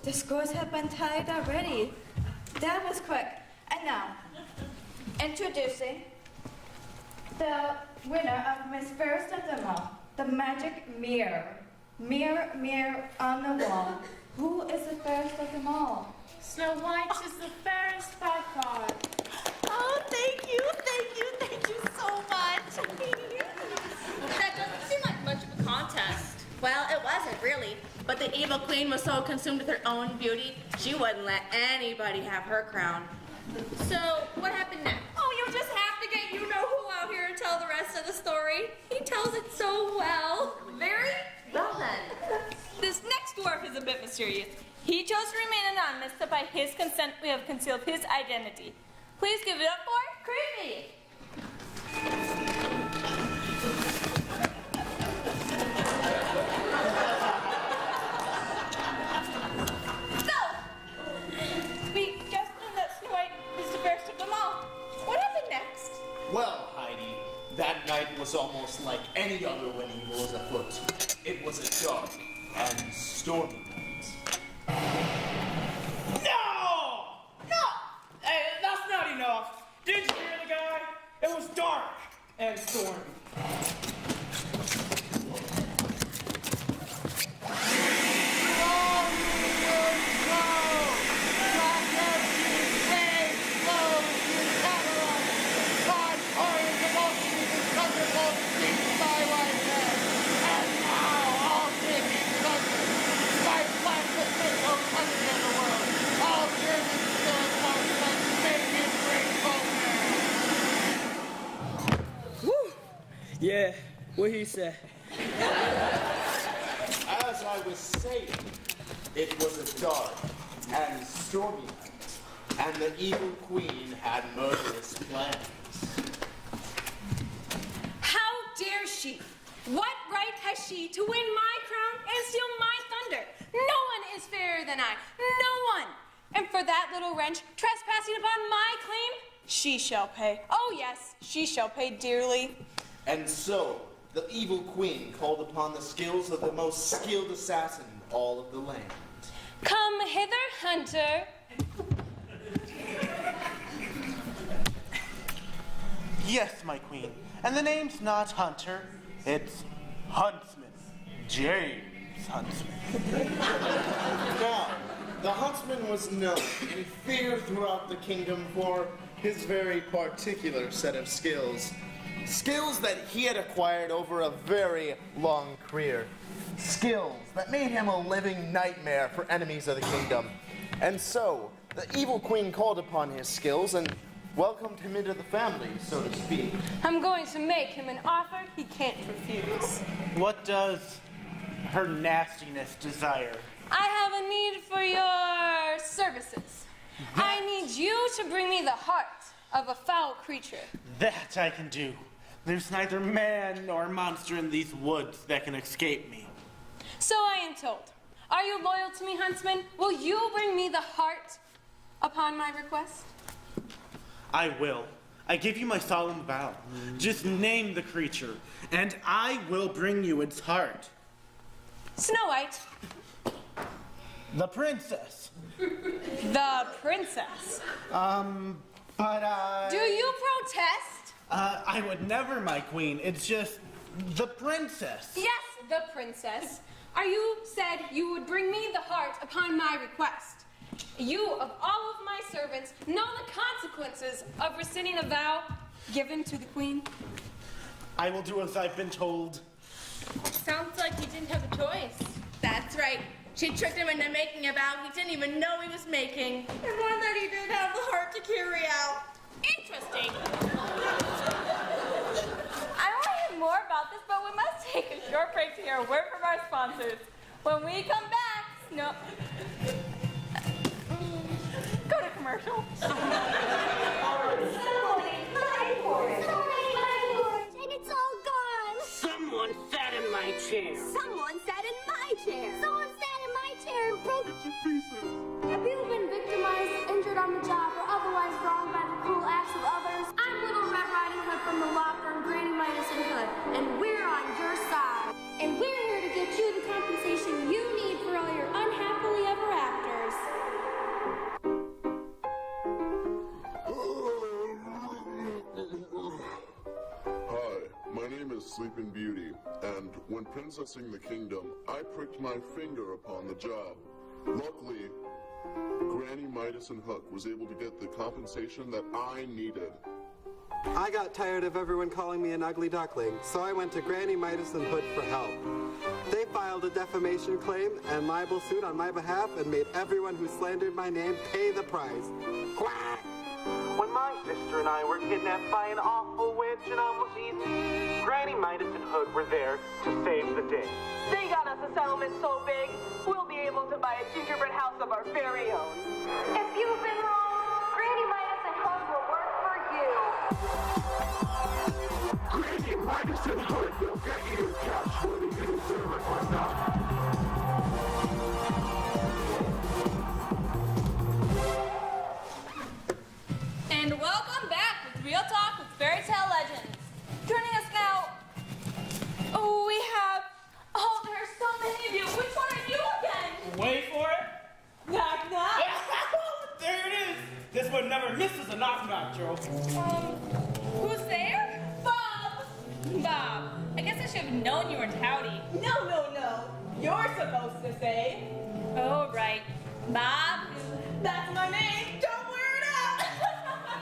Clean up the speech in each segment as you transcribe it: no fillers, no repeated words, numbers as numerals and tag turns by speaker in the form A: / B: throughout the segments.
A: the scores have been tied already. That was quick. And now, introducing the winner of Miss Fairest of them all, the magic mirror. Mirror, mirror on the wall. Who is the fairest of them all?
B: Snow White is the fairest by far.
C: Oh, thank you so much.
D: That doesn't seem like much of a contest. Well, it wasn't really, but the evil queen was so consumed with her own beauty, she wouldn't let anybody have her crown. So, what happened next? Oh, you just have to get you-know-who out here and tell the rest of the story. He tells it so well. Very well then.
C: This next dwarf is a bit mysterious. He chose to remain anonymous, so by his consent we have concealed his identity. Please give it up for Creepy.
B: So, we just knew that Snow White is the fairest of them all. What happened next?
E: Well, Heidi, that night was almost like any other when evil was afoot. It was a dark and stormy night.
F: No! Hey, that's not enough. Didn't you hear the guy? It was dark and stormy. Yeah, what he said.
E: As I was saying, it was a dark and stormy night, and the evil queen had murderous plans.
C: How dare she? What right has she to win my crown and steal my thunder? No one is fairer than I. No one. And for that little wretch trespassing upon my claim, she shall pay. Oh yes, she shall pay dearly.
E: And so, the evil queen called upon the skills of the most skilled assassin in all of the land.
C: Come hither, hunter.
G: Yes, my queen. And the name's not Hunter, it's Huntsman. James Huntsman.
E: Now, the huntsman was known and feared throughout the kingdom for his very particular set of skills. Skills that he had acquired over a very long career. Skills that made him a living nightmare for enemies of the kingdom. And so, the evil queen called upon his skills and welcomed him into the family, so to speak.
C: I'm going to make him an offer he can't refuse.
G: What does her nastiness desire?
C: I have a need for your services. I need you to bring me the heart of a foul creature.
G: That I can do. There's neither man nor monster in these woods that can escape me.
C: So I am told. Are you loyal to me, huntsman? Will you bring me the heart upon my request?
G: I will. I give you my solemn vow. Just name the creature, and I will bring you its heart.
C: Snow White.
G: The princess.
C: The princess.
G: But
C: Do you protest?
G: I would never, my queen. It's just the princess.
C: Yes, the princess. You said you would bring me the heart upon my request. You, of all of my servants, know the consequences of rescinding a vow given to the queen.
G: I will do as I've been told.
D: Sounds like he didn't have a choice. That's right. She tricked him into making a vow he didn't even know he was making. And one that he didn't have the heart to carry out. Interesting.
C: I want to hear more about this, but we must take a short break to hear a word from our sponsors. When we come back, no. Go to commercial.
H: And it's all gone.
I: Someone sat in my chair.
H: Someone sat in my chair. Someone sat in my chair and broke it to pieces.
J: Have you been victimized, injured on the job, or otherwise wronged by the cruel acts of others? I'm Little Red Riding Hood from the law firm Granny Midas and Hood, and we're on your side. And we're here to get you the compensation you need for all your unhappily ever after.
K: Sleeping Beauty, and when princessing the kingdom, I pricked my finger upon the job. Luckily, Granny Midas and Hook was able to get the compensation that I needed.
L: I got tired of everyone calling me an ugly duckling, so I went to Granny Midas and Hood for help. They filed a defamation claim and libel suit on my behalf and made everyone who slandered my name pay the price. Quack!
M: When my sister and I were kidnapped by an awful witch and almost eaten, Granny Midas and Hood were there to save the day.
N: They got us a settlement so big, we'll be able to buy a gingerbread house of our very own.
J: If you've been wrong, Granny Midas and Hood will work for you.
K: Granny Midas and Hood will get you cash whether you deserve it or not.
B: And welcome back with Real Talk with Fairy Tale Legends. Joining us now, we have, there are so many of you. Which one are you again?
F: Wait for it.
B: Knock, knock.
F: There it is. This one never misses a knock-knock, Joe.
B: Who's there? Bob. Bob. I guess I should have known you were Howdy.
N: No. You're supposed to say.
B: Oh, right. Bob.
N: That's my name. Don't wear it out.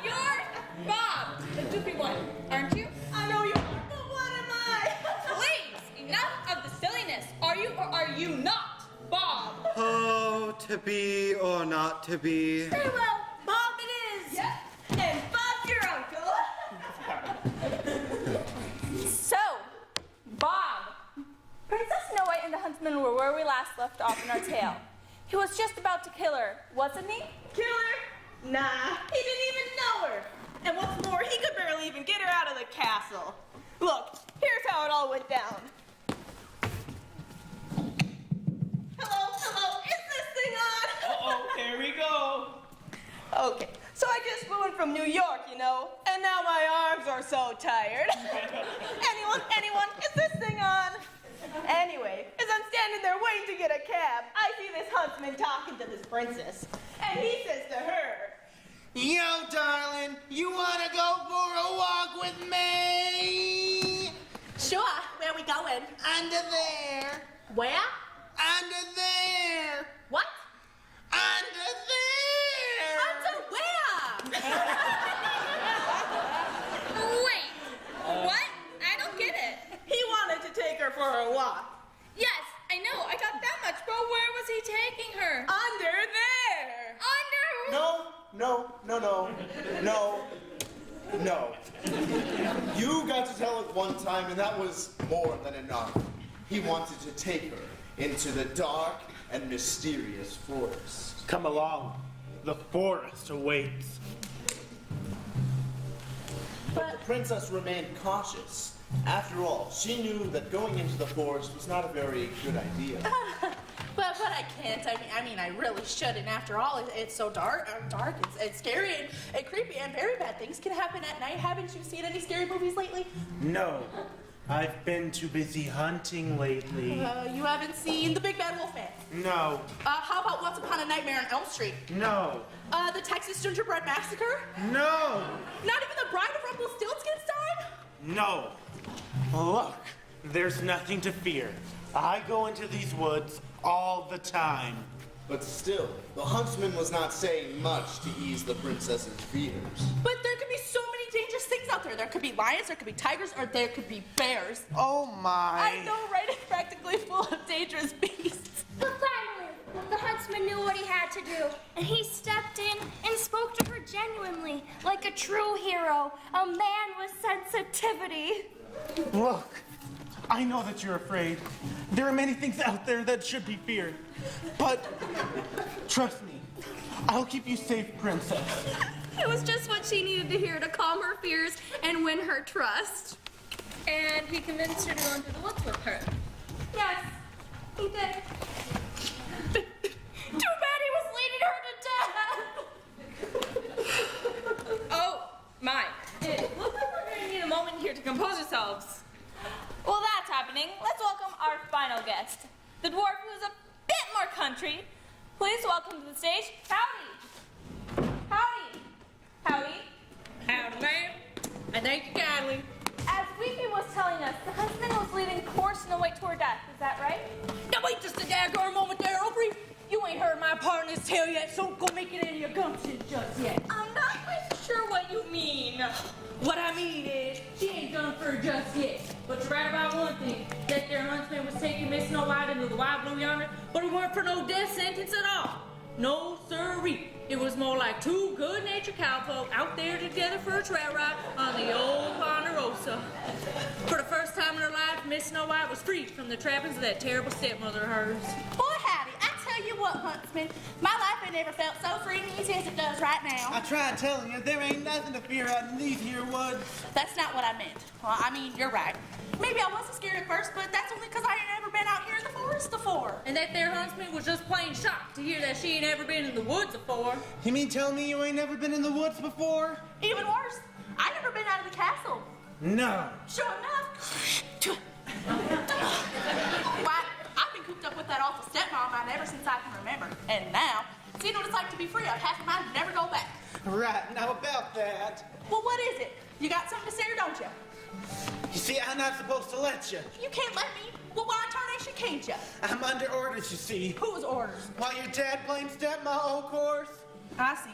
B: You're Bob, the goofy one, aren't you?
N: I know you are, but what am I?
B: Please, enough of the silliness. Are you or are you not Bob?
L: Oh, to be or not to be.
N: Very well, Bob it is.
B: Yes.
N: And Bob your uncle.
B: So, Bob. Princess Snow White and the Huntsman were where we last left off in our tale. He was just about to kill her, wasn't he?
N: Kill her? Nah, he didn't even know her. And what's more, he could barely even get her out of the castle. Look, here's how it all went down. Hello, is this thing on?
F: Uh-oh, here we go.
N: Okay, so I just flew in from New York, you know, and now my arms are so tired. Anyone, is this thing on? Anyway, as I'm standing there waiting to get a cab, I see this huntsman talking to this princess. And he says to her,
E: Yo, darling, you wanna go for a walk with me?
D: Sure, where are we going?
E: Under there.
D: Where?
E: Under there.
D: What?
E: Under there.
D: Under where?
B: Wait, what? I don't get it.
N: he wanted to take her for a walk.
B: Yes, I know, I got that much, but where was he taking her?
N: Under there.
B: Under...
E: No. You got to tell it one time, and that was more than enough. He wanted to take her into the dark and mysterious forest.
G: Come along. The forest awaits.
E: But the princess remained cautious. After all, she knew that going into the forest was not a very good idea.
D: But I can't. I mean, I really should. And after all, it's so dark. It's scary and creepy, and very bad things can happen at night. Haven't you seen any scary movies lately?
G: No. I've been too busy hunting lately.
D: You haven't seen The Big Bad Wolf Man?
G: No.
D: How about Once Upon a Nightmare on Elm Street?
G: No.
D: The Texas Gingerbread Massacre?
G: No.
D: Not even The Bride of Rumpelstiltskin's time?
G: No. Look, there's nothing to fear. I go into these woods all the time.
E: But still, the huntsman was not saying much to ease the princess's fears.
D: But there could be so many dangerous things out there. There could be lions, there could be tigers, or there could be bears.
G: Oh my.
D: I know, right? It's practically full of dangerous beasts.
J: But finally, the huntsman knew what he had to do, and he stepped in and spoke to her genuinely, like a true hero, a man with sensitivity.
G: Look, I know that you're afraid. There are many things out there that should be feared. But trust me, I'll keep you safe, princess.
C: It was just what she needed to hear to calm her fears and win her trust. And he convinced her to go into the woods with her.
J: Yes, he did. Too bad he was leading her to death.
B: Oh, my. It looks like we're going to need a moment here to compose ourselves. While that's happening, let's welcome our final guest, the dwarf who's a bit more country. Please welcome to the stage, Howdy. Howdy. Howdy. Howdy, ma'am. And thank you kindly. As Weepy was telling us the huntsman was leading poor Snow White to her death. Is that right?
N: Now wait just a daggone moment there, Aubrey. You ain't heard my part in this tale yet, so don't go make it in your gumption just yet.
B: I'm not quite sure what you mean.
N: What I mean is, she ain't done for just yet. But you're right about one thing. That there huntsman was taking Miss Snow White into the wild blue yonder, but it weren't for no death sentence at all. No sirree. It was more like two good-natured cowfolk out there together for a trail ride on the old Ponderosa. For the first time in her life, Miss Snow White was freed from the trappings of that terrible stepmother of hers.
D: Boy, howdy, I tell you what, Huntsman, my life ain't never felt so free and easy as it does right now.
G: I tried telling you, there ain't nothing to fear out in these here woods.
D: That's not what I meant. Well, I mean, you're right. Maybe I wasn't scared at first, but that's only because I ain't ever been out here in the forest before.
N: And that there huntsman was just plain shocked to hear that she ain't ever been in the woods before.
G: You mean tell me you ain't never been in the woods before?
D: Even worse, I never been out of the castle.
G: No.
D: Sure enough. Why, I've been cooped up with that awful stepmom of mine ever since I can remember. And now, seeing what it's like to be free, I've half a mind to never go back.
G: Right, now about that.
D: Well, what is it? You got something to say or don't you?
G: You see, I'm not supposed to let you.
D: You can't let me. Well, why in tarnation can't you?
G: I'm under orders, you see.
D: Whose orders?
G: While your dad blames stepma, of course.
D: I see.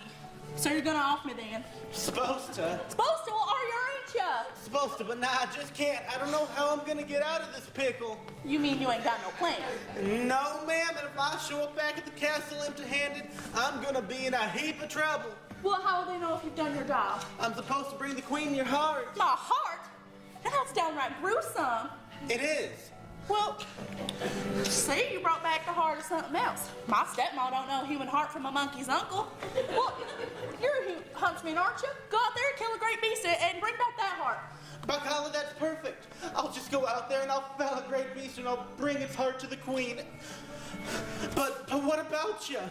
D: So you're gonna off me then?
G: Supposed to.
D: Supposed to? Well, are you or ain't ya?
G: Supposed to, but nah, I just can't. I don't know how I'm gonna get out of this pickle.
D: You mean you ain't got no plan?
G: No, ma'am, and if I show up back at the castle empty-handed, I'm gonna be in a heap of trouble.
D: Well, how will they know if you've done your job?
G: I'm supposed to bring the queen your heart.
D: My heart? Now that's downright gruesome.
G: It is.
D: Well, see, you brought back the heart of something else. My stepmom don't know a human heart from a monkey's uncle. Well, you're a huntsman, aren't you? Go out there, kill a great beast, and bring back that heart.
G: Bacala, that's perfect. I'll just go out there and I'll fell a great beast and I'll bring its heart to the queen. But what about you?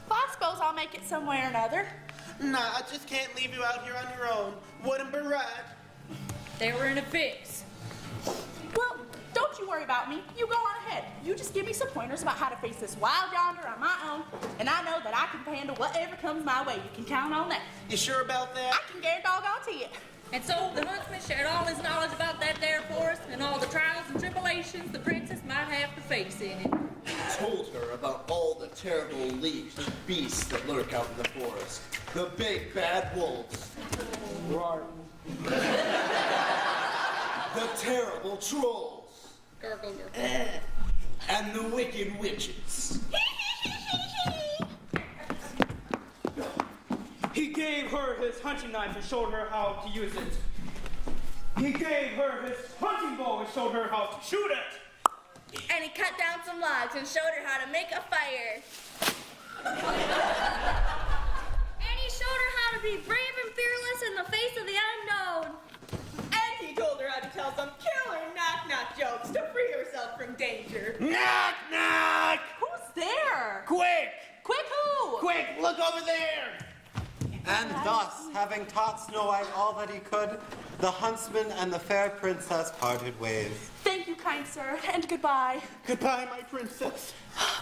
D: Well, I suppose I'll make it some way or another.
G: Nah, I just can't leave you out here on your own. Wouldn't be right.
N: They were in a fix.
D: Well, don't you worry about me. You go on ahead. You just give me some pointers about how to face this wild yonder on my own, and I know that I can handle whatever comes my way. You can count on that.
G: You sure about that?
D: I can guarantee doggone to you.
N: And so the huntsman shared all his knowledge about that there forest and all the trials and tribulations the princess might have to face in it.
O: He told her about all the terrible leaves and beasts that lurk out in the forest. The big bad wolves.
F: Right.
O: The terrible trolls.
N: Gurgle, gurgle.
O: And the wicked witches.
F: He gave her his hunting knife and showed her how to use it. He gave her his hunting bow and showed her how to shoot it.
D: And he cut down some logs and showed her how to make a fire.
J: And he showed her how to be brave and fearless in the face of the unknown.
N: And he told her how to tell some killer knock-knock jokes to free herself from danger.
G: Knock, knock!
D: Who's there?
G: Quick!
D: Quick who?
G: Quick, look over there!
L: And thus, having taught Snow White all that he could, the huntsman and the fair princess parted ways.
D: Thank you, kind sir, and goodbye.
G: Goodbye, my princess.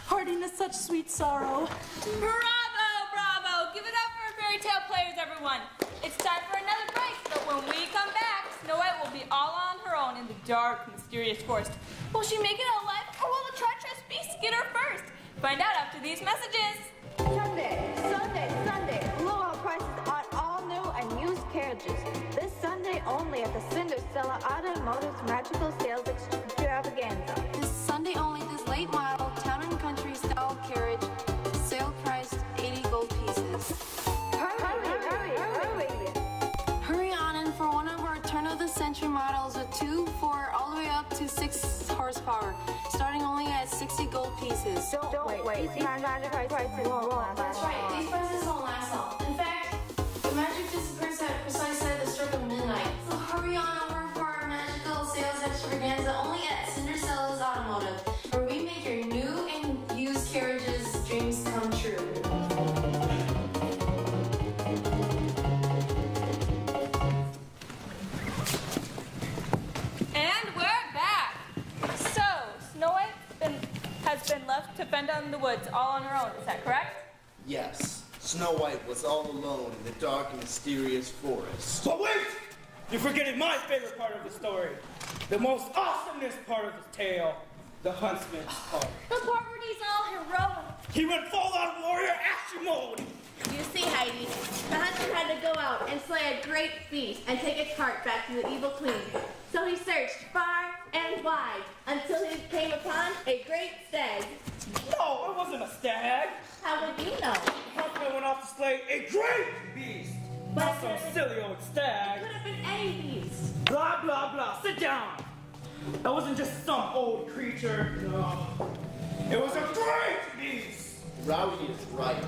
D: Parting is such sweet sorrow.
B: Bravo, bravo! Give it up for our fairy tale players, everyone. It's time for another break, but when we come back, Snow White will be all on her own in the dark, mysterious forest. Will she make it out alive, or will the treacherous beast get her first? Find out after these messages.
A: Sunday, low on prices on all new and used carriages. This Sunday only at the Cinderella Automotive's Magical Sales Extravaganza.
J: This Sunday only, this late model town and country style carriage, sale priced 80 gold pieces.
A: Hurry!
J: Hurry on in for one of our turn of the century models with 2, 4, all the way up to 6 horsepower, starting only at 60 gold pieces.
A: Don't wait. These prices won't last.
J: That's right, these prices won't last long. In fact, the magic disappears at precisely the stroke of midnight. So hurry on over for our magical sales extravaganza only at Cinderella's Automotive, where we make your new and used carriages dreams come true.
B: And we're back. So, Snow White has been left to fend on the woods all on her own. Is that correct?
O: Yes, Snow White was all alone in the dark and mysterious forest.
F: But wait! You're forgetting my favorite part of the story. the most awesomest part of the tale, the huntsman's part.
D: The part where he's all heroic.
F: He went full-on warrior action mode.
D: You see, Heidi, the huntsman had to go out and slay a great beast and take its heart back to the evil queen. So he searched far and wide until he came upon a great stag.
F: No, it wasn't a stag.
D: How would you know?
F: The huntsman went off to slay a great beast. Not some silly old stag.
D: It could have been any beast.
F: Blah, blah, blah. Sit down. That wasn't just some old creature. No. It was a great beast.
O: Rowdy is right.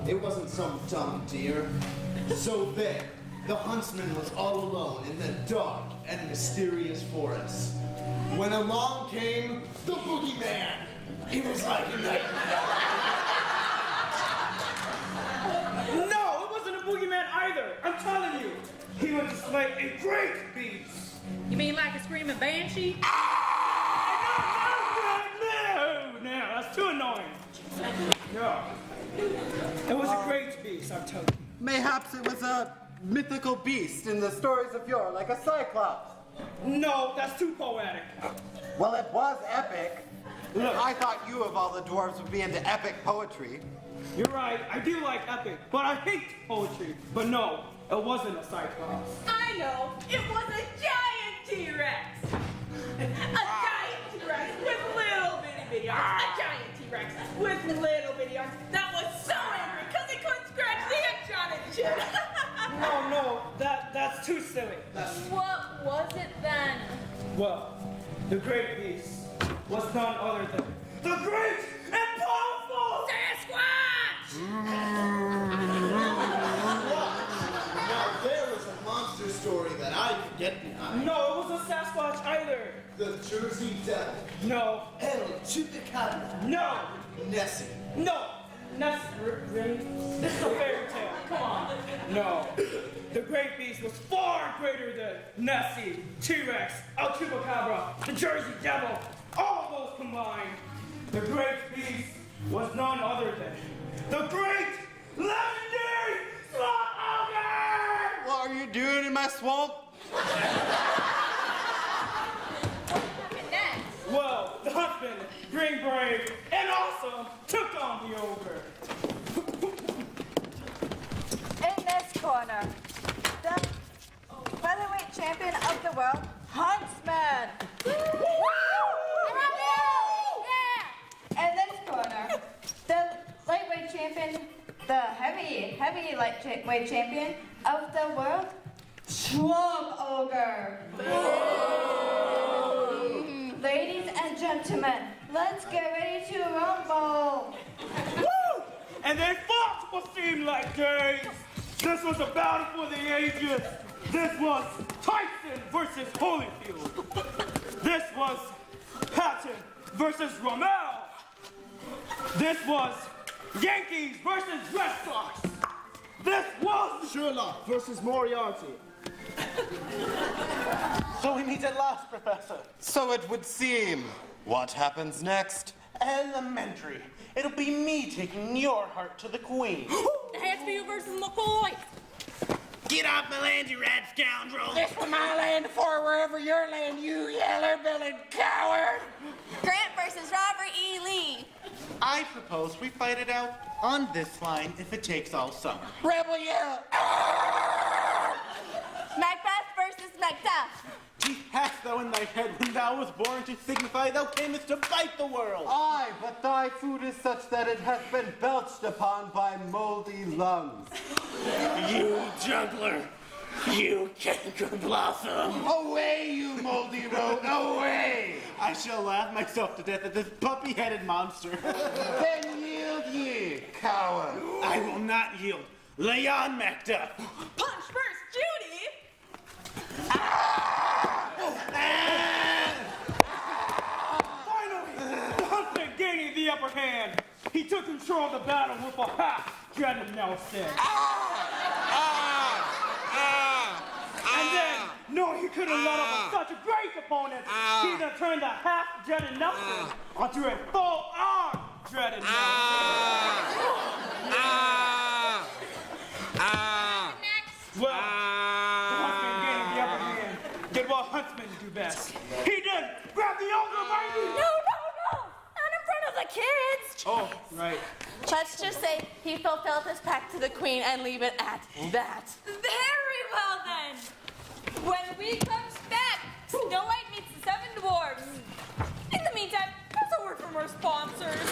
O: It wasn't some dumb deer. So there, the huntsman was all alone in the dark and mysterious forest. When along came the boogeyman. He was like a nightmare.
F: No, it wasn't a boogeyman either. I'm telling you. He went to slay a great beast.
C: You mean like a screaming banshee?
F: No, that's too annoying. No. It was a great beast, I'm telling you.
L: Mayhaps it was a mythical beast in the stories of yore, like a cyclops.
F: No, that's too poetic.
L: Well, it was epic.
F: Look.
L: I thought you of all the dwarves would be into epic poetry.
F: You're right, I do like epic, but I hate poetry. But no, it wasn't a cyclops.
N: I know. It was a giant T-Rex. A giant T-Rex with little bitty arms. A giant T-Rex with little bitty arms that was so angry because he couldn't scratch the itch on his chin.
F: No, that's too silly.
B: What was it then?
F: Well, the great beast was none other than the great and powerful
B: Sasquatch!
O: Now there was a monster story that I could get behind.
F: No, it wasn't Sasquatch either.
O: The Jersey Devil.
F: No.
O: El Chupacabra.
F: No.
O: Nessie.
F: No. Nessie. Really? This is a fairy tale. Come on. No. The great beast was far greater than Nessie, T-Rex, El Chupacabra, the Jersey Devil, all of those combined. The great beast was none other than the great legendary Swamp Ogre!
L: What are you doing in my swamp?
F: Well, the huntsman, being brave and awesome, took on the ogre.
A: In this corner, the featherweight champion of the world, Huntsman. In this corner, the lightweight champion, the heavy lightweight champion of the world, Swamp Ogre. Ladies and gentlemen, let's get ready to rumble.
F: Woo! And they fought what seemed like days. This was a battle for the ages. This was Tyson versus Holyfield. This was Patton versus Rommel. This was Yankees versus Red Sox. This was
E: Sherlock versus Moriarty.
G: So we meet at last, Professor.
L: So it would seem. What happens next?
G: Elementary. It'll be me taking your heart to the Queen.
C: It has to be you versus McCoy.
G: Get off my land, you rat scoundrel!
I: This is my land before wherever your land, you yeller-bellied coward!
D: Grant versus Robert E. Lee.
G: I propose we fight it out on this line if it takes all summer.
I: Rebel yell!
D: Macbeth versus Macduff.
G: He hast thou in thy head when thou was born to signify thou camest to bite the world.
L: Aye, but thy food is such that it hath been belched upon by moldy lungs.
I: You juggler! You canker blossom!
L: Away, you moldy rogue, away!
G: I shall laugh myself to death at this puppy-headed monster.
L: Then yield ye, coward.
G: I will not yield. Lay on, Macduff.
N: Punch first, Judy!
F: finally the huntsman gaining the upper hand. He took control of the battle with a half-dreaded Nelson. And then, knowing he couldn't let up with such a great opponent, he then turned the half-dreaded Nelson onto a full-armed dreaded Nelson. Well, the huntsman gaining the upper hand did what huntsman do best. He did grab the older lady!
D: No! Not in front of the kids!
F: Oh, right.
D: Let's just say he fulfilled his pact to the queen and leave it at that.
B: Very well then. When we comes back, Snow White meets the 7 dwarves. In the meantime, here's a word from our sponsors.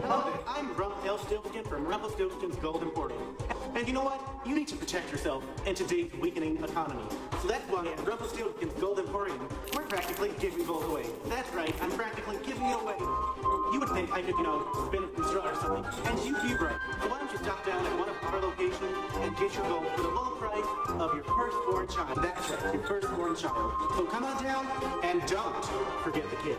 P: Hello, I'm Rumpelstiltskin from Rumpelstiltskin's Gold Emporium. And you know what? You need to protect yourself in today's weakening economy. So that's why at Rumpelstiltskin's Gold Emporium, we're practically giving gold away. That's right, I'm practically giving it away. You would think I could, spin it from straw or something, and you'd be right. So why don't you stop down at one of our locations and get your gold for the low price of your firstborn child. That's right, your firstborn child. So come on down and don't forget the kid.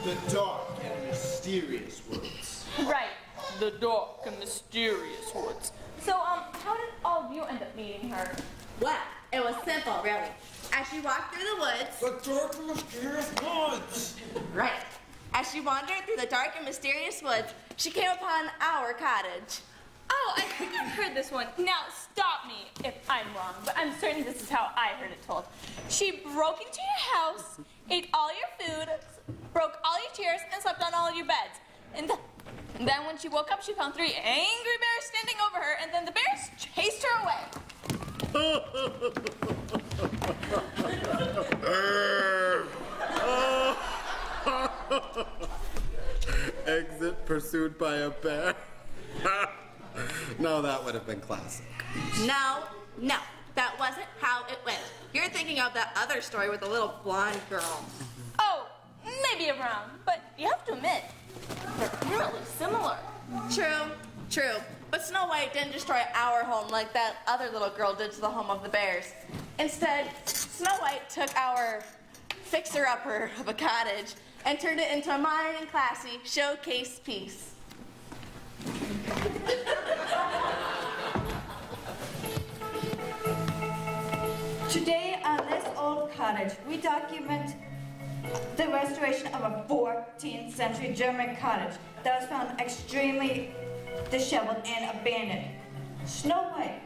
E: The dark and mysterious woods.
B: Right, the dark and mysterious woods. So, how did all of you end up meeting her?
D: Well, it was simple, really. As she walked through the woods...
E: The dark and mysterious woods!
D: Right. As she wandered through the dark and mysterious woods, she came upon our cottage.
B: Oh, I think I've heard this one. Now, stop me if I'm wrong, but I'm certain this is how I heard it told. She broke into your house, ate all your food, broke all your chairs, and slept on all your beds. And then when she woke up, she found 3 angry bears standing over her, and then the bears chased her away.
L: Exit pursued by a bear. No, that would have been classic.
D: No, that wasn't how it went. You're thinking of that other story with the little blonde girl.
B: Oh, maybe around, but you have to admit, they're really similar.
D: True. But Snow White didn't destroy our home like that other little girl did to the home of the bears. Instead, Snow White took our fixer-upper of a cottage and turned it into a modern and classy showcase piece.
A: Today on this old cottage, we document the restoration of a 14th century German cottage that was found extremely disheveled and abandoned. Snow White,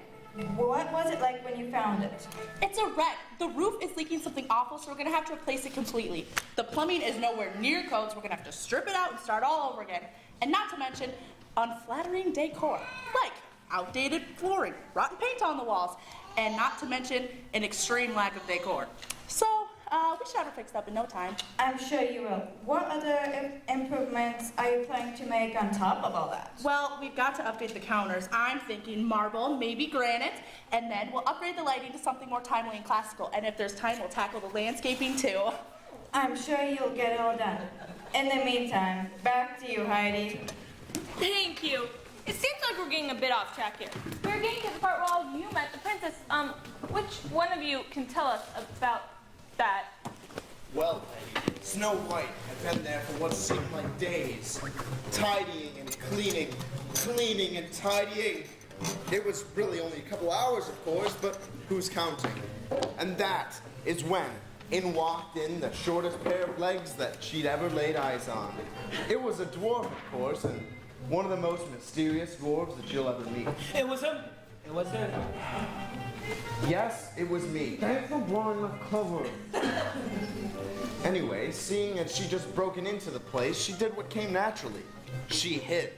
A: what was it like when you found it?
Q: It's a wreck. The roof is leaking something awful, so we're gonna have to replace it completely. The plumbing is nowhere near code, so we're gonna have to strip it out and start all over again. And not to mention unflattering decor, like outdated flooring, rotten paint on the walls, and not to mention an extreme lack of decor. So, we should have it fixed up in no time.
A: I'm sure you will. What other improvements are you planning to make on top of all that?
Q: Well, we've got to update the counters. I'm thinking marble, maybe granite, and then we'll upgrade the lighting to something more timely and classical. And if there's time, we'll tackle the landscaping too.
A: I'm sure you'll get it all done. In the meantime, back to you, Heidi.
B: Thank you. It seems like we're getting a bit off track here. We're getting to the part where all you met the princess. Which one of you can tell us about that?
E: Well, Snow White had been there for what seemed like days, tidying and cleaning and tidying. It was really only a couple hours, of course, but who's counting? And that is when in walked the shortest pair of legs that she'd ever laid eyes on. It was a dwarf, of course, and one of the most mysterious dwarves that you'll ever meet.
F: It was him. It was him.
E: Yes, it was me. Thanks for blowing the cover. Anyway, seeing that she just broken into the place, she did what came naturally. She hid.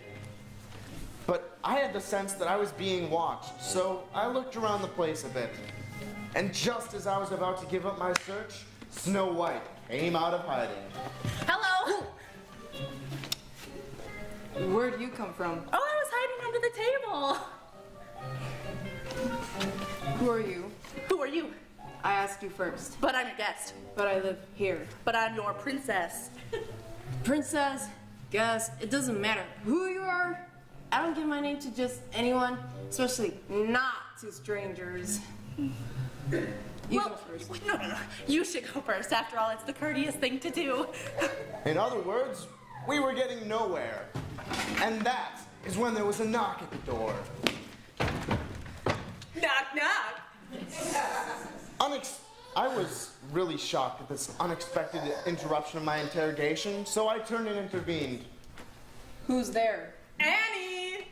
E: But I had the sense that I was being watched, so I looked around the place a bit. And just as I was about to give up my search, Snow White came out of hiding.
D: Hello!
C: Where'd you come from?
Q: Oh, I was hiding under the table.
C: Who are you?
Q: Who are you?
C: I asked you first.
Q: But I'm your guest.
C: But I live here.
Q: But I'm your princess.
C: Princess, guest, it doesn't matter who you are. I don't give my name to just anyone, especially not to strangers. You go first.
Q: No. You should go first. After all, it's the courteous thing to do.
E: In other words, we were getting nowhere. And that is when there was a knock at the door.
N: Knock, knock.
E: I was really shocked at this unexpected interruption of my interrogation, so I turned and intervened.
N: Who's there? Annie!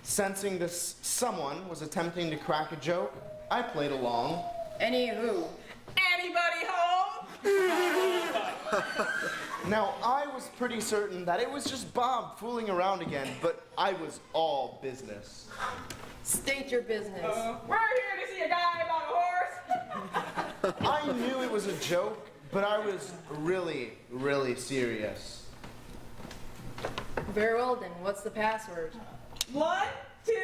E: Sensing this someone was attempting to crack a joke, I played along.
N: Annie who? Anybody home?
E: Now, I was pretty certain that it was just Bob fooling around again, but I was all business.
N: State your business.
B: We're here to see a guy about a horse.
E: I knew it was a joke, but I was really, really serious.
N: Very well then, what's the password?
B: 1, 2,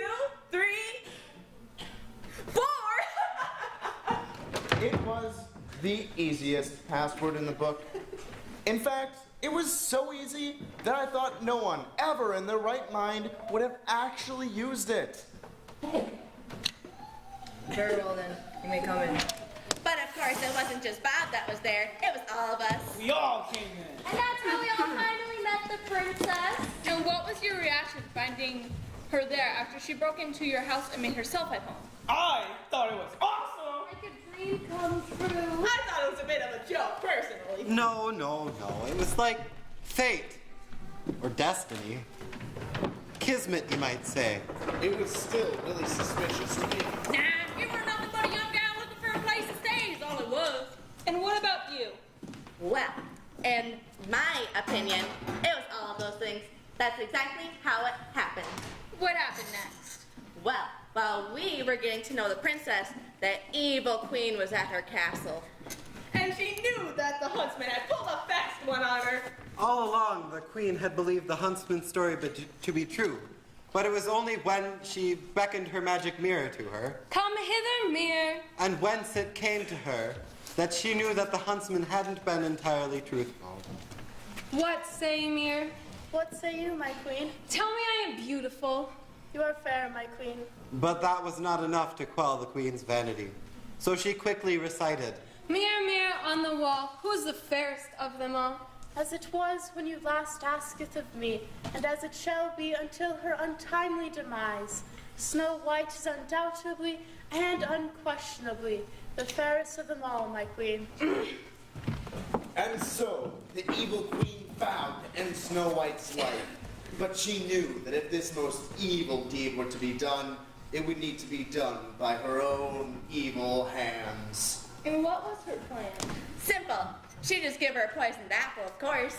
B: 3, 4.
E: It was the easiest password in the book. In fact, it was so easy that I thought no one ever in their right mind would have actually used it.
N: Very well then, you may come in.
D: But of course, it wasn't just Bob that was there. It was all of us.
F: We all came in.
H: And that's how we all finally met the princess.
B: And what was your reaction finding her there after she broke into your house and made herself at home?
F: I thought it was awesome.
H: Like a dream come true.
N: I thought it was a bit of a joke, personally.
L: No. It was like fate. Or destiny. Kismet, you might say.
E: It was still really suspicious to me.
B: Nah, you were nothing but a young gal looking for a place to stay is all it was. And what about you?
D: Well, in my opinion, it was all of those things. That's exactly how it happened.
B: What happened next?
D: Well, while we were getting to know the princess, the evil queen was at her castle.
N: And she knew that the huntsman had pulled a fast one on her.
L: All along, the queen had believed the huntsman's story to be true. But it was only when she beckoned her magic mirror to her,
C: Come hither, mirror.
L: and whence it came to her, that she knew that the huntsman hadn't been entirely truthful.
C: What say, mirror?
H: What say you, my queen?
C: Tell me I am beautiful.
H: You are fair, my queen.
L: But that was not enough to quell the queen's vanity. So she quickly recited,
C: Mirror, mirror on the wall, who is the fairest of them all?
H: As it was when you last asketh of me, and as it shall be until her untimely demise, Snow White is undoubtedly and unquestionably the fairest of them all, my queen.
E: And so, the evil queen vowed to end Snow White's life. But she knew that if this most evil deed were to be done, it would need to be done by her own evil hands.
B: And what was her plan?
D: Simple. She just give her a poisoned apple, of course.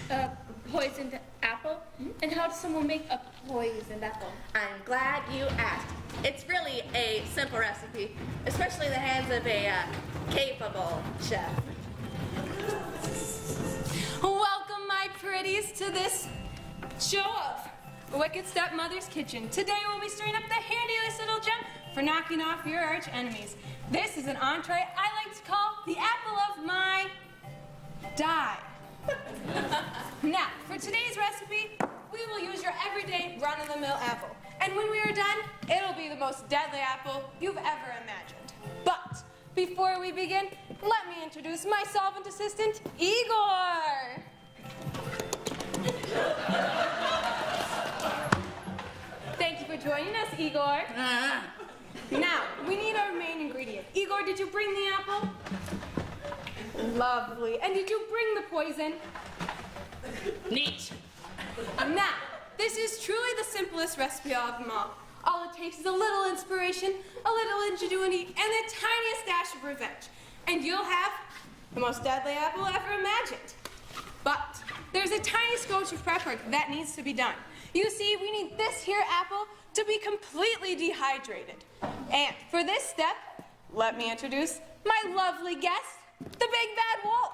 B: A poisoned apple? And how does someone make a poisoned apple?
D: I'm glad you asked. It's really a simple recipe, especially in the hands of a capable chef.
C: Welcome, my pretties, to this show of Wicked Stepmother's Kitchen. Today we'll be stirring up the handiest little gem for knocking off your arch enemies. This is an entree I like to call the apple of my die. Now, for today's recipe, we will use your everyday run-of-the-mill apple. And when we are done, it'll be the most deadly apple you've ever imagined. But before we begin, let me introduce my solvent assistant, Igor. Thank you for joining us, Igor. Now, we need our main ingredient. Igor, did you bring the apple? Lovely. And did you bring the poison? Neat. Now, this is truly the simplest recipe of them all. All it takes is a little inspiration, a little ingenuity, and the tiniest dash of revenge. And you'll have the most deadly apple ever imagined. But there's a tiny scotch of prep work that needs to be done. You see, we need this here apple to be completely dehydrated. And for this step, let me introduce my lovely guest, the Big Bad Wolf.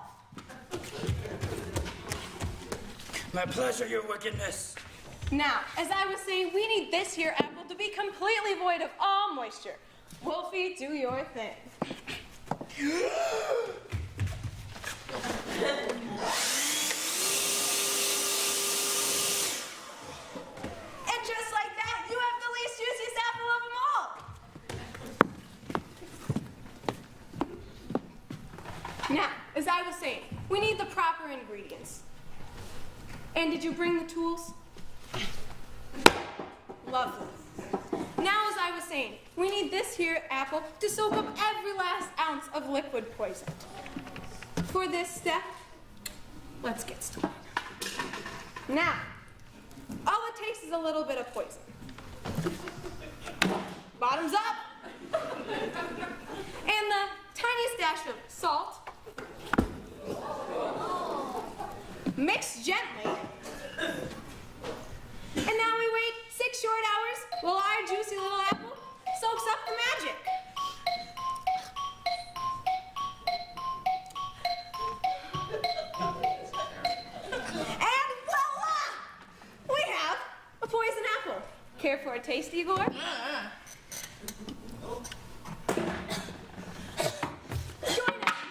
F: My pleasure, your wickedness.
C: Now, as I was saying, we need this here apple to be completely void of all moisture. Wolfie, do your thing. And just like that, you have the least juiciest apple of them all. Now, as I was saying, we need the proper ingredients. And did you bring the tools? Lovely. Now, as I was saying, we need this here apple to soak up every last ounce of liquid poison. For this step, let's get started. Now, all it takes is a little bit of poison. Bottoms up. And the tiniest dash of salt. Mix gently. And now we wait 6 short hours while our juicy little apple soaks up the magic. And voila! We have a poison apple. Care for a taste, Igor? Join us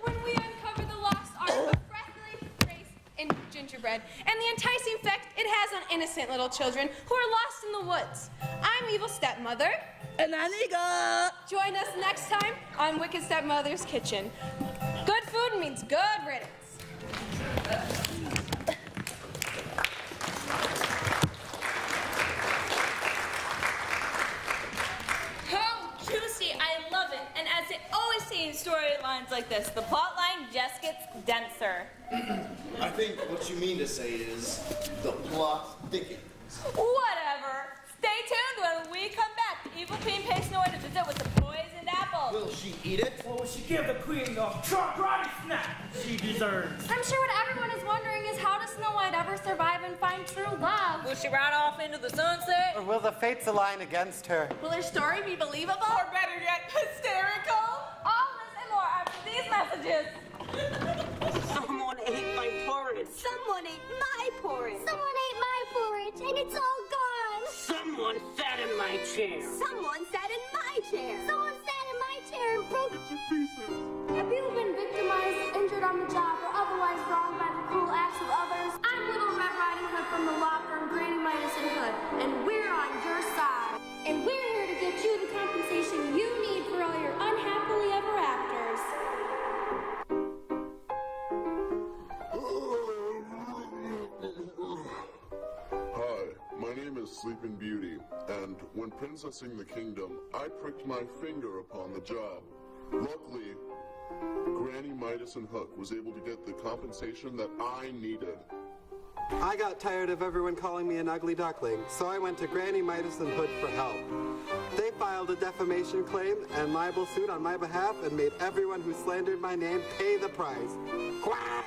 C: when we uncover the lost art of freshly raised in gingerbread and the enticing effect it has on innocent little children who are lost in the woods. I'm Evil Stepmother.
N: And I'm Igor.
C: Join us next time on Wicked Stepmother's Kitchen. Good food means good riddance.
B: How juicy, I love it. And as they always say in storylines like this, the plot line just gets denser.
E: I think what you mean to say is the plot thickens.
B: Whatever. Stay tuned when we come back. The Evil Queen pays Snow White a visit with the poisoned apple.
E: Will she eat it?
F: Or will she give the queen the karate snack she deserves?
J: I'm sure what everyone is wondering is how does Snow White ever survive and find true love?
B: Will she ride off into the sunset?
L: Or will the fates align against her?
B: Will her story be believable? Or better yet, hysterical? All this and more after these messages.
N: Someone ate my porridge.
J: Someone ate my porridge. Someone ate my porridge, and it's all gone.
N: Someone sat in my chair.
J: Someone sat in my chair. Someone sat in my chair and broke it to pieces. Have you been victimized, injured on the job, or otherwise wronged by the cruel acts of others? I'm Little Red Riding Hood from the law firm Granny Midas and Hood, and we're on your side. And we're here to get you the compensation you need for all your unhappily ever afters.
K: Hi, my name is Sleeping Beauty, and when princessing the kingdom, I pricked my finger upon the job. Luckily, Granny Midas and Hook was able to get the compensation that I needed.
L: I got tired of everyone calling me an ugly duckling, so I went to Granny Midas and Hood for help. They filed a defamation claim and libel suit on my behalf and made everyone who slandered my name pay the price. Quack!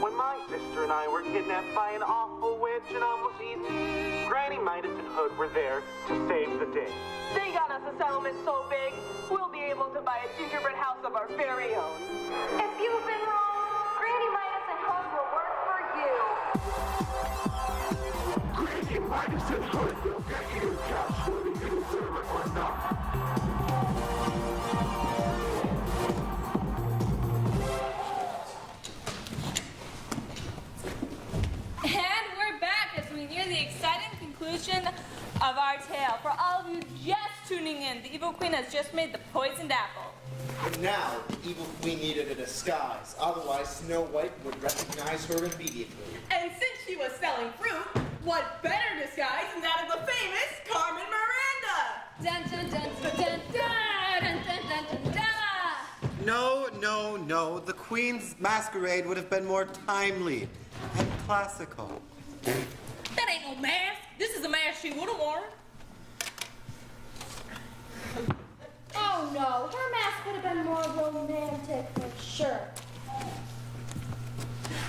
M: When my sister and I were kidnapped by an awful witch and almost eaten, Granny Midas and Hood were there to save the day.
N: They got us a settlement so big, we'll be able to buy a gingerbread house of our very own.
J: If you've been wrong, Granny Midas and Hood will work for you.
I: Granny Midas and Hood will get you cash whether you deserve it or not.
B: And we're back as we near the exciting conclusion of our tale. For all of you just tuning in, the Evil Queen has just made the poisoned apple.
E: But now, the evil queen needed a disguise. Otherwise, Snow White would recognize her immediately.
N: And since she was selling fruit, what better disguise than that of the famous Carmen Miranda?
C: Dun dun dun dun dun dun dun dun dun dun.
L: No, no, no. The Queen's masquerade would have been more timely and classical.
B: That ain't no mask. This is a mask she would have worn.
J: Oh no, her mask would have been more romantic for sure.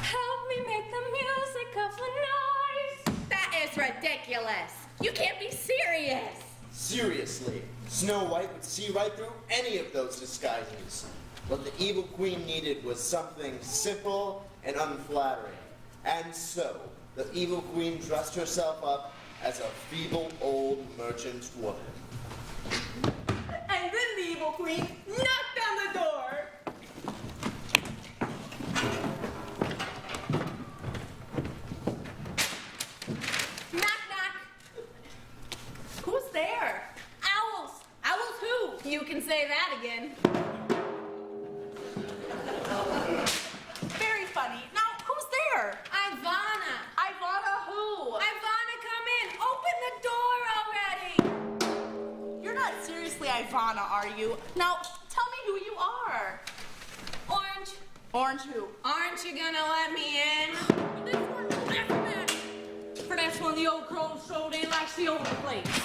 C: Help me make the music of the noise.
D: That is ridiculous. You can't be serious.
E: Seriously, Snow White would see right through any of those disguises. What the evil queen needed was something simple and unflattering. And so, the evil queen dressed herself up as a feeble old merchant woman.
N: And then the Evil Queen knocked on the door.
C: Knock knock.
N: Who's there?
C: Owls.
N: Owls who?
C: You can say that again.
N: Very funny. Now, who's there?
C: I'm Von
Q: iguana, are you? Now, tell me who you are.
C: Orange.
Q: Orange who?
C: Aren't you gonna let me in?
N: For that's when the old crow strolled in like she owned the place.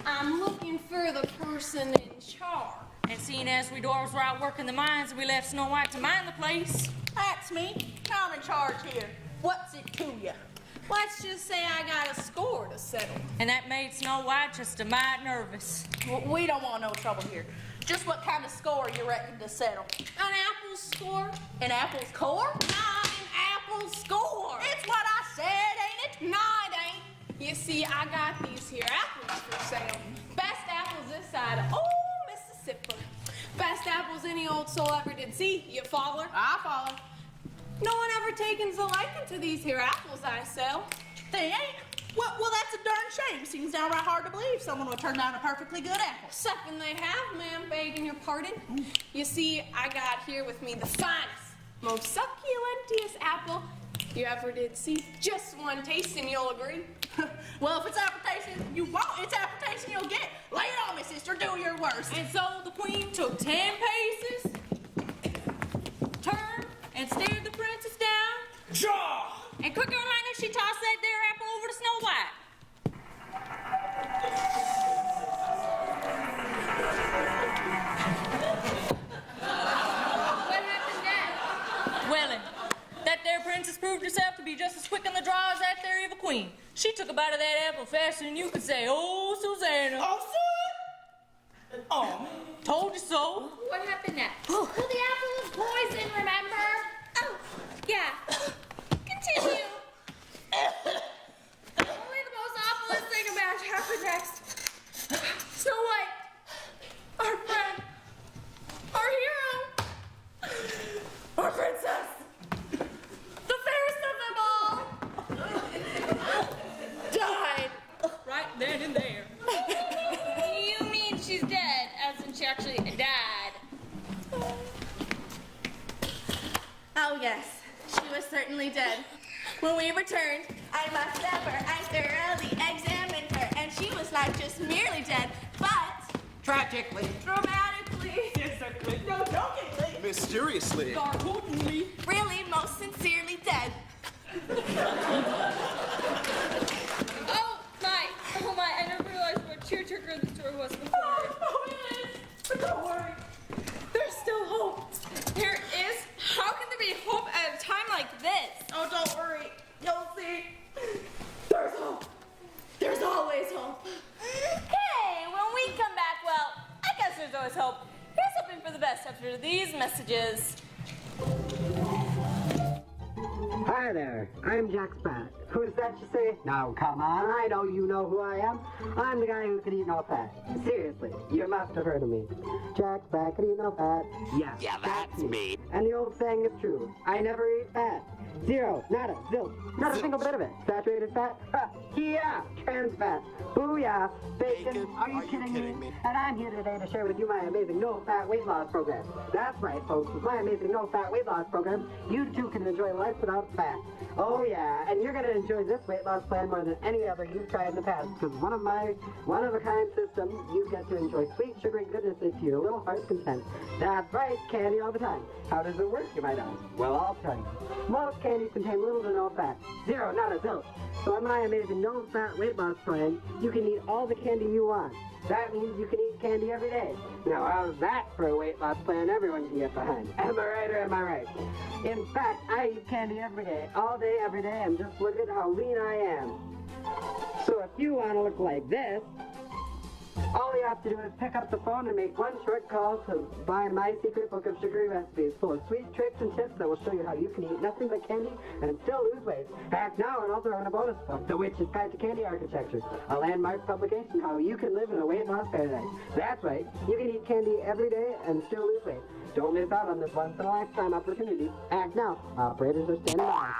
C: I'm looking for the person in charge.
N: And seeing as we dwarves were out working the mines and we left Snow White to mind the place.
Q: That's me. I'm in charge here. What's it to you?
C: Let's just say I got a score to settle.
N: And that made Snow White just a mite nervous.
Q: Well, we don't want no trouble here. Just what kind of score you reckon to settle?
C: An apple score?
Q: An apple's core?
C: Not an apple score.
Q: It's what I said, ain't it?
C: No, it ain't. You see, I got these here apples for sale. Best apples this side of Mississippi. Best apples any old soul ever did see. You follow?
Q: I follow.
C: No one ever takens a liking to these here apples I sell.
Q: They ain't. Well, that's a darn shame. Seems downright hard to believe someone would turn down a perfectly good apple.
C: Second they have, ma'am, begging your pardon. You see, I got here with me the finest, most succulentest apple you ever did see. Just one taste and you'll agree.
Q: Well, if it's application you want, it's application you'll get. Lay it on me, sister. Do your worst.
N: And so the queen took 10 paces, turned, and stared the princess down.
F: Jaw!
N: And quicker than lightning, she tossed that there apple over to Snow White.
C: What happened next?
N: Wellin', that there princess proved herself to be just as quick in the draw as that there evil queen. She took a bite of that apple faster than you could say, "Oh, Susanna."
F: Oh, son! Oh,
N: told you so.
C: What happened next? Well, the apple was poison, remember? Oh, yeah. Continue. Only the most awfulest thing about happened next. Snow White, our friend, our hero, our princess, the fairest of them all, died.
N: Right then and there.
B: You mean she's dead, as in she actually died?
D: Oh, yes, she was certainly dead. When we returned, I must ever, I thoroughly examined her, and she was not just merely dead, but
I: tragically,
D: dramatically,
F: physically, no jokingly,
E: mysteriously,
N: garhootingly,
D: really most sincerely dead.
B: Oh my, I never realized what tearjerker the story was before.
C: Oh, it is. But don't worry, there's still hope.
B: There is? How can there be hope at a time like this?
C: Oh, don't worry. You'll see. There's hope. There's always hope.
B: Hey, when we come back, well, I guess there's always hope. Here's hoping for the best after these messages.
L: Hi there, I'm Jack Sprat. Who's that you say? Now come on, I know you know who I am. I'm the guy who can eat no fat. Seriously, you must have heard of me. Jack Sprat can eat no fat. Yeah, that's me. And the old saying is true. I never eat fat. Zero, nada, zilch, not a single bit of it. Saturated fat? Ha, yeah, trans fat. Booyah, bacon, are you kidding me? And I'm here today to share with you my amazing no-fat weight loss program. That's right, folks, with my amazing no-fat weight loss program, you too can enjoy life without fat. Oh yeah, and you're gonna enjoy this weight loss plan more than any other you've tried in the past, because one-of-a-kind system, you get to enjoy sweet, sugary goodnesses to your little heart's content. That's right, candy all the time. How does it work, you might ask? Well, I'll tell you. Most candies contain little to no fat. Zero, not a zilch. So in my amazing no-fat weight loss plan, you can eat all the candy you want. That means you can eat candy every day. Now, how's that for a weight loss plan everyone can get behind? Am I right or am I right? In fact, I eat candy every day, all day, every day, and just look at how lean I am. So if you want to look like this, all you have to do is pick up the phone and make one short call to buy my secret book of sugary recipes full of sweet tricks and tips that will show you how you can eat nothing but candy and still lose weight. Act now and also earn a bonus book, The Witch's Guide to Candy Architecture, a landmark publication how you can live in a weight loss paradise. That's right, you can eat candy every day and still lose weight. Don't miss out on this once-in-a-lifetime opportunity. Act now. Operators are standing by.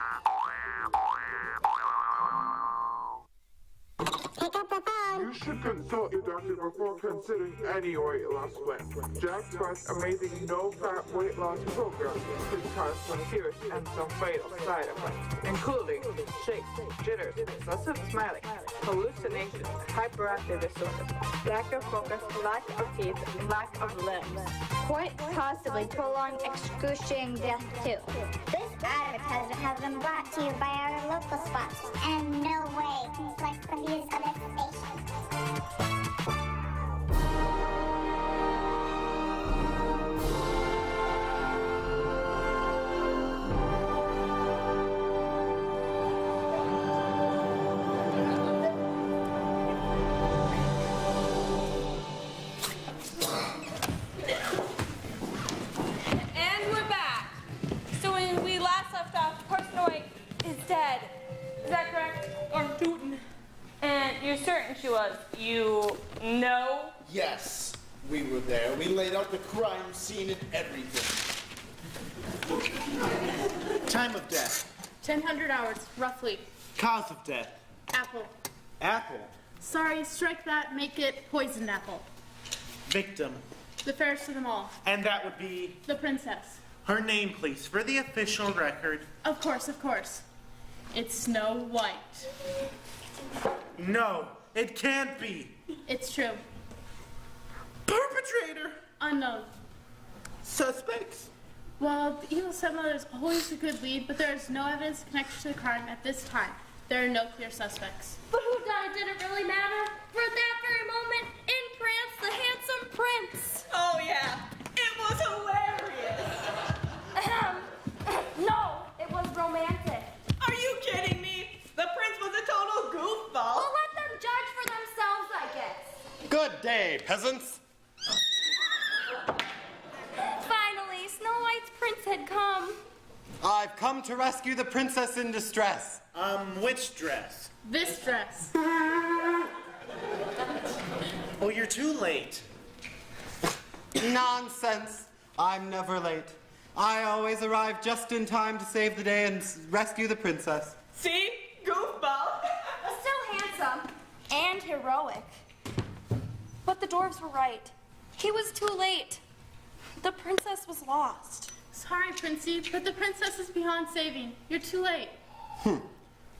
R: Pick up the phone. should consult your doctor before considering any weight loss plan. Jack Frost's amazing no-fat weight loss program could cause some serious and some fatal side effects, including shakes, jitters, excessive smiling, hallucinations, hyperactive disorder, lack of focus, lack of teeth, and lack of limbs.
S: Quite possibly prolonged excruciating death too. This advertisement has been brought to you by our local sponsors and no way conflicts with the views of this station.
B: And we're back. So when we last left off, Parsnoy is dead. Is that correct? Or Tootin? And you're certain she was? You know?
E: Yes, we were there. We laid out the crime scene and everything.
G: Time of death.
H: 1,000 hours, roughly.
G: Cause of death.
H: Apple.
G: Apple.
H: Sorry, strike that, make it poisoned apple.
G: Victim.
H: The fairest of them all.
G: And that would be
H: The princess.
G: her name, please, for the official record.
H: Of course, of course. It's Snow White.
G: No, it can't be.
H: It's true.
G: Perpetrator.
H: Unknown.
G: Suspects.
H: Well, the evil stepmother is always a good lead, but there is no evidence connected to the crime at this time. There are no clear suspects.
J: But who done it didn't really matter. For at that very moment, in pranced the handsome prince.
N: Oh, yeah. It was hilarious.
J: No, it was romantic.
N: Are you kidding me? The prince was a total goofball.
J: Well, let them judge for themselves, I guess.
T: Good day, peasants.
J: Finally, Snow White's prince had come.
L: I've come to rescue the princess in distress.
G: Which dress?
H: This dress.
G: Oh, you're too late.
L: Nonsense. I'm never late. I always arrive just in time to save the day and rescue the princess.
N: See? Goofball.
J: Still handsome and heroic. But the dwarves were right. He was too late. The princess was lost.
H: Sorry, Princey, but the princess is beyond saving. You're too late.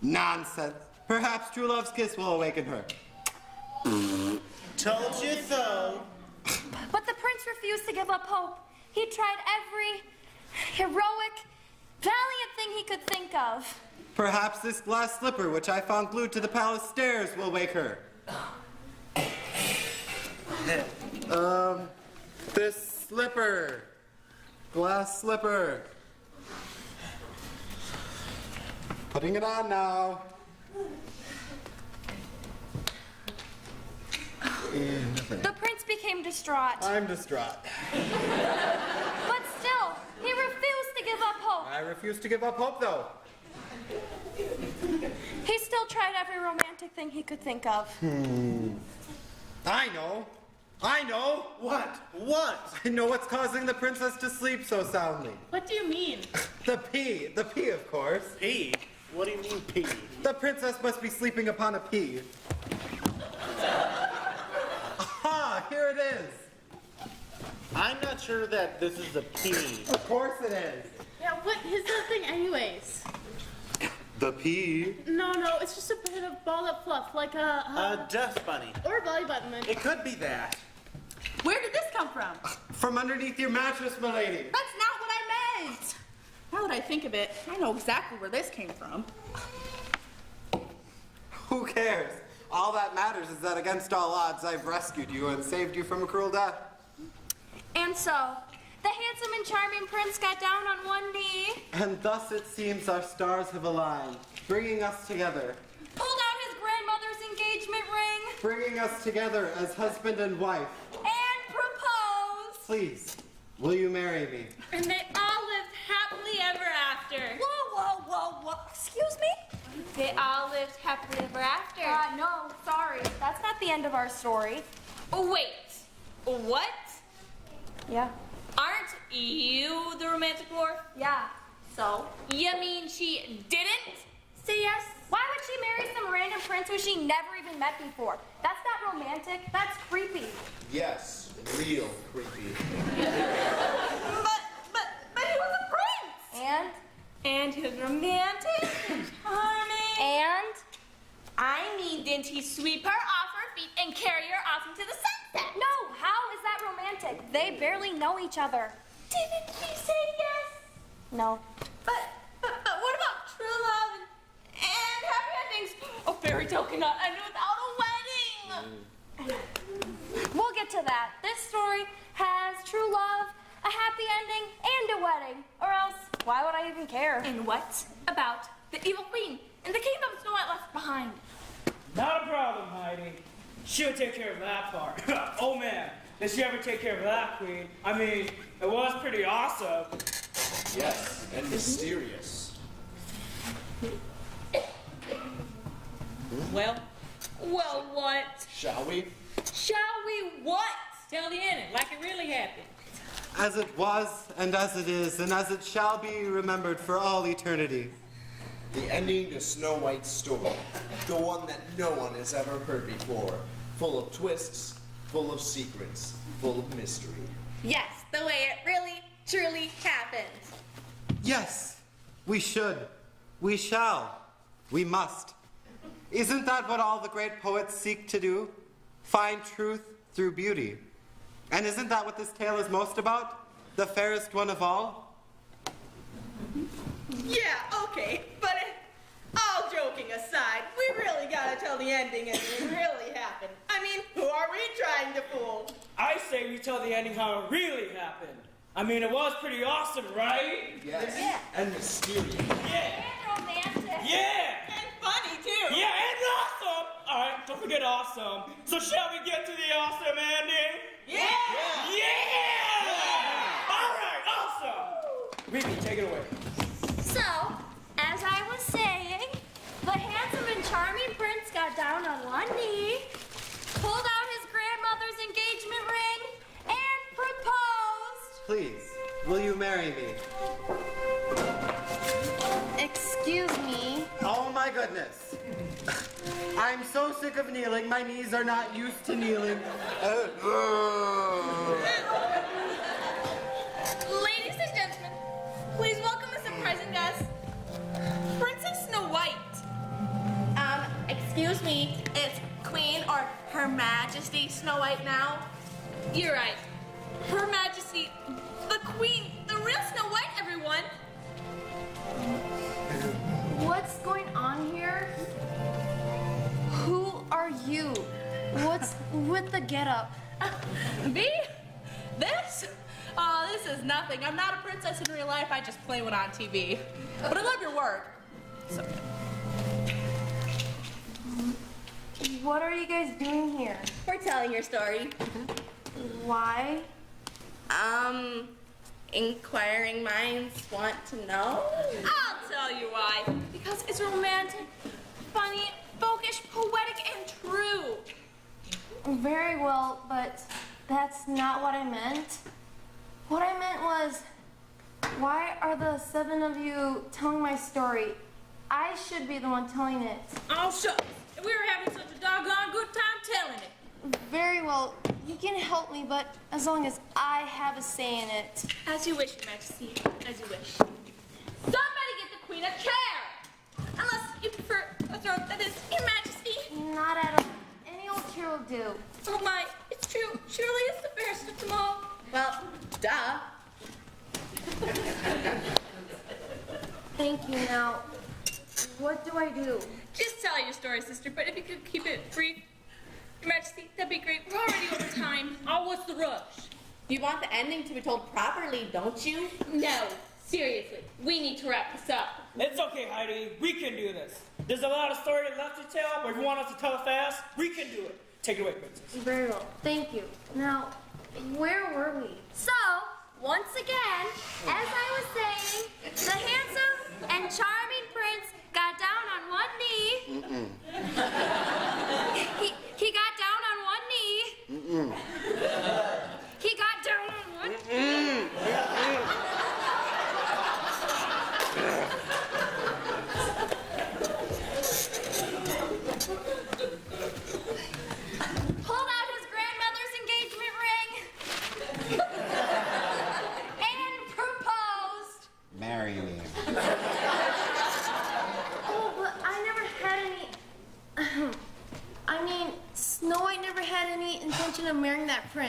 L: Nonsense. Perhaps true love's kiss will awaken her.
G: Told you so.
J: But the prince refused to give up hope. He tried every heroic, valiant thing he could think of.
L: Perhaps this glass slipper, which I found glued to the palace stairs, will wake her. This slipper. Glass slipper. Putting it on now.
J: The prince became distraught.
L: I'm distraught.
J: But still, he refused to give up hope.
L: I refuse to give up hope, though.
J: He still tried every romantic thing he could think of.
L: I know.
G: What? What?
L: I know what's causing the princess to sleep so soundly.
H: What do you mean?
L: The pea, of course.
G: Pea? What do you mean pea?
L: The princess must be sleeping upon a pea. Aha, here it is.
G: I'm not sure that this is a pea.
L: Of course it is.
H: Yeah, what is that thing anyways?
L: The pea.
H: No, it's just a bit of balled up fluff, like
G: A dust bunny.
H: or a belly button.
G: It could be that.
Q: Where did this come from?
L: From underneath your mattress, milady.
Q: That's not what I meant. Now that I think of it, I know exactly where this came from.
L: Who cares? All that matters is that against all odds, I've rescued you and saved you from a cruel death.
J: And so, the handsome and charming prince got down on one knee,
L: And thus it seems our stars have aligned, bringing us together.
J: pulled out his grandmother's engagement ring,
L: Bringing us together as husband and wife.
J: and proposed.
L: Please, will you marry me?
B: And they all lived happily ever after.
J: Whoa. Excuse me?
B: They all lived happily ever after.
J: No, sorry. That's not the end of our story.
B: Oh, wait. What?
J: Yeah.
B: Aren't you the romantic dwarf?
J: Yeah. So?
B: You mean she didn't say yes?
J: Why would she marry some random prince who she never even met before? That's not romantic. That's creepy.
E: Yes, real creepy.
B: But he was a prince. And he was romantic and charming.
J: And?
B: I mean, didn't he sweep her off her feet and carry her off into the sunset?
J: No, how is that romantic? They barely know each other.
B: Didn't he say yes?
J: No.
B: But what about true love and happy endings? A fairy tale cannot end without a wedding.
J: We'll get to that. This story has true love, a happy ending, and a wedding. Or else, why would I even care?
B: And what about the evil queen and the kingdom Snow White left behind?
F: Not a problem, Heidi. She'll take care of that part. Oh man, did she ever take care of that, Queen? I mean, it was pretty awesome.
E: Yes, and mysterious.
B: Well, what?
E: Shall we?
B: Shall we what?
N: Tell the ending, like it really happened.
L: As it was, and as it is, and as it shall be remembered for all eternity.
E: The ending to Snow White's story. The one that no one has ever heard before. Full of twists, full of secrets, full of mystery.
D: Yes, the way it really, truly happened.
L: Yes, we should. We shall. We must. Isn't that what all the great poets seek to do? Find truth through beauty. And isn't that what this tale is most about? The fairest one of all?
N: Yeah, okay, but all joking aside, we really gotta tell the ending and it really happened. I mean, who are we trying to fool?
F: I say we tell the ending how it really happened. I mean, it was pretty awesome, right?
E: Yes.
J: Yeah.
E: And mysterious.
F: Yeah.
J: And romantic.
F: Yeah.
N: And funny, too.
F: Yeah, and awesome. All right, don't forget awesome. So shall we get to the awesome ending?
N: Yeah.
F: Yeah. All right, awesome. Ruby, take it away.
J: So, as I was saying, the handsome and charming prince got down on one knee, pulled out his grandmother's engagement ring, and proposed.
L: Please, will you marry me?
J: Excuse me.
L: Oh my goodness. I'm so sick of kneeling, my knees are not used to kneeling.
B: Ladies and gentlemen, please welcome a surprising guest, Princess Snow White.
D: Excuse me, it's Queen or Her Majesty Snow White now?
B: You're right. Her Majesty, the Queen, the real Snow White, everyone.
J: What's going on here? Who are you? What's with the getup?
Q: Me? This? Oh, this is nothing. I'm not a princess in real life. I just play one on TV. But I love your work. So.
J: What are you guys doing here?
D: We're telling your story.
J: Why?
D: Inquiring minds want to know?
B: I'll tell you why. Because it's romantic, funny, folkish, poetic, and true.
J: Very well, but that's not what I meant. What I meant was, why are the 7 of you telling my story? I should be the one telling it.
N: Oh, shucks. We were having such a doggone good time telling it.
J: Very well, you can help me, but as long as I have a say in it.
B: As you wish, Your Majesty. As you wish. Somebody get the Queen a chair! Unless you prefer a throne that is Your Majesty.
J: Not at all. Any old chair will do.
B: Oh my, it's true. Surely it's the fairest of them all.
D: Well, duh.
J: Thank you. Now, what do I do?
B: Just tell your story, sister, but if you could keep it brief, Your Majesty, that'd be great. We're already over time.
N: Oh, what's the rush?
D: You want the ending to be told properly, don't you?
B: No, seriously, we need to wrap this up.
F: It's okay, Heidi. We can do this. There's a lot of story left to tell, but if you want us to tell it fast, we can do it. Take it away, Princess.
J: Very well. Thank you. Now, where were we?
U: So, once again, as I was saying, the handsome and charming prince got down on one knee. He got down on one knee. He got down on one knee.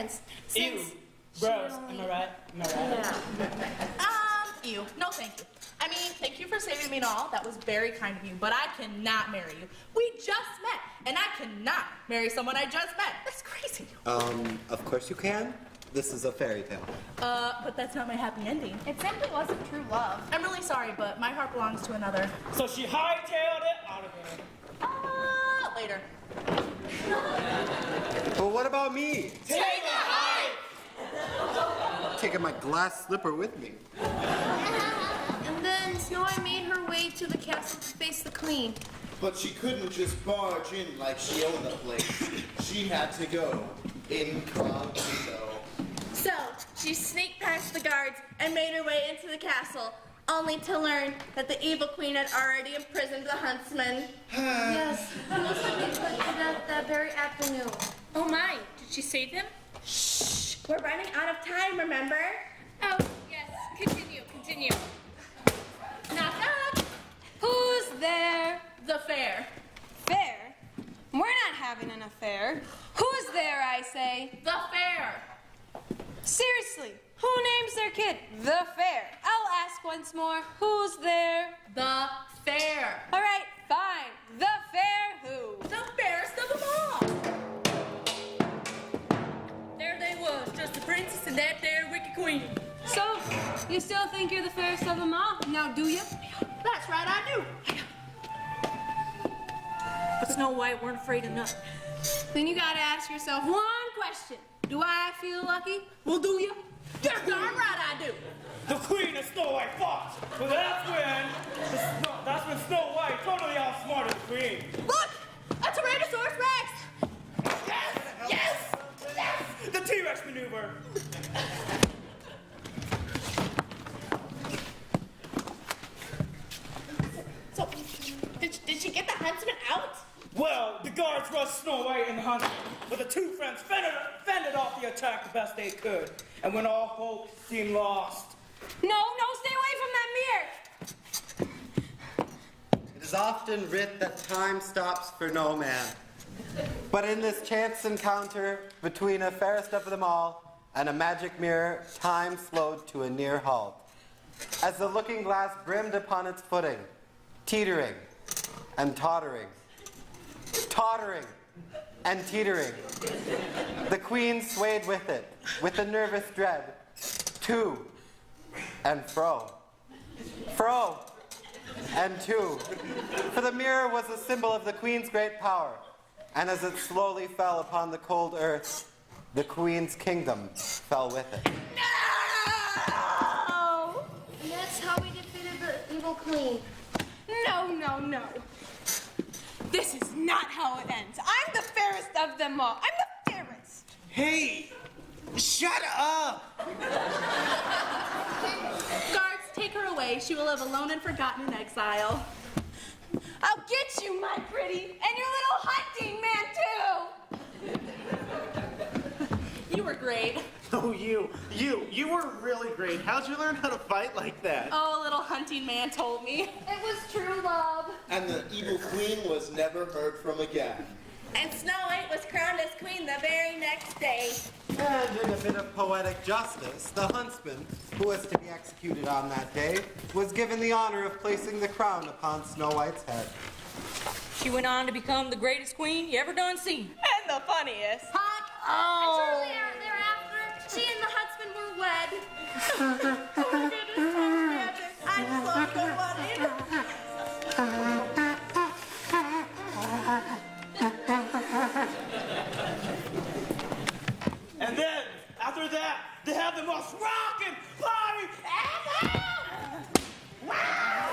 J: prince.
F: Ew. Gross. Am I right?
Q: Ew. No, thank you. I mean, thank you for saving me and all. That was very kind of you, but I cannot marry you. We just met, and I cannot marry someone I just met. That's crazy.
L: Of course you can. This is a fairy tale.
Q: But that's not my happy ending.
J: It simply wasn't true love.
Q: I'm really sorry, but my heart belongs to another.
F: So she hightailed it out of here.
Q: Later.
L: But what about me?
F: Take a hike!
L: Taking my glass slipper with me.
J: And then Snow White made her way to the castle to face the queen.
E: But she couldn't just barge in like she owned the place. She had to go incognito.
D: So, she sneaked past the guards and made her way into the castle, only to learn that the evil queen had already imprisoned the huntsman.
J: Yes, it looks like they put to death that very afternoon.
B: Oh my, did she save him?
D: Shh, we're running out of time, remember?
B: Oh, yes, continue.
C: Knock, knock. Who's there?
Q: The fair.
C: Fair? We're not having an affair. Who's there, I say?
Q: The fair.
C: Seriously, who names their kid the fair? I'll ask once more. Who's there?
Q: The fair.
C: All right, fine. The fair who?
Q: The fairest of them all.
B: There they was, just the princess and that there wicked queen.
C: So, you still think you're the fairest of them all? Now, do you?
Q: That's right, I do.
B: But Snow White weren't afraid of nothing.
C: Then you gotta ask yourself one question. Do I feel lucky?
Q: Well, do you? You're darn right I do.
F: The queen and Snow White fought. But that's when Snow White totally outsmarted the queen.
Q: Look! A Tyrannosaurus Rex!
F: Yes! The T-Rex maneuver.
D: So, did she get the huntsman out?
F: Well, the guards rushed Snow White and the huntsman, but the two friends fended off the attack the best they could. And when all hope seemed lost...
C: No, stay away from that mirror!
L: It is often writ that time stops for no man. But in this chance encounter between a fairest of them all and a magic mirror, time slowed to a near halt. As the looking glass brimmed upon its footing, teetering and tottering, and teetering, the queen swayed with it, with a nervous dread, to and fro and to. For the mirror was a symbol of the queen's great power, and as it slowly fell upon the cold earth, the queen's kingdom fell with it.
J: No! And that's how we defeated the evil queen.
C: No. This is not how it ends. I'm the fairest of them all. I'm the fairest.
G: Hey, shut up!
Q: Guards, take her away. She will live alone and forgotten in exile.
C: I'll get you, my pretty, and your little hunting man, too.
Q: You were great.
G: Oh, you were really great. How'd you learn how to fight like that?
Q: Oh, a little hunting man told me.
J: It was true love.
E: And the evil queen was never heard from again.
D: And Snow White was crowned as queen the very next day.
L: And in a bit of poetic justice, the huntsman, who was to be executed on that day, was given the honor of placing the crown upon Snow White's head.
B: She went on to become the greatest queen you ever done seen.
C: And the funniest.
J: And shortly thereafter, she and the husband were wed.
D: Oh my goodness, so magic. I'm so good
F: And then, after that, they have the most rockin' party ever! Wow!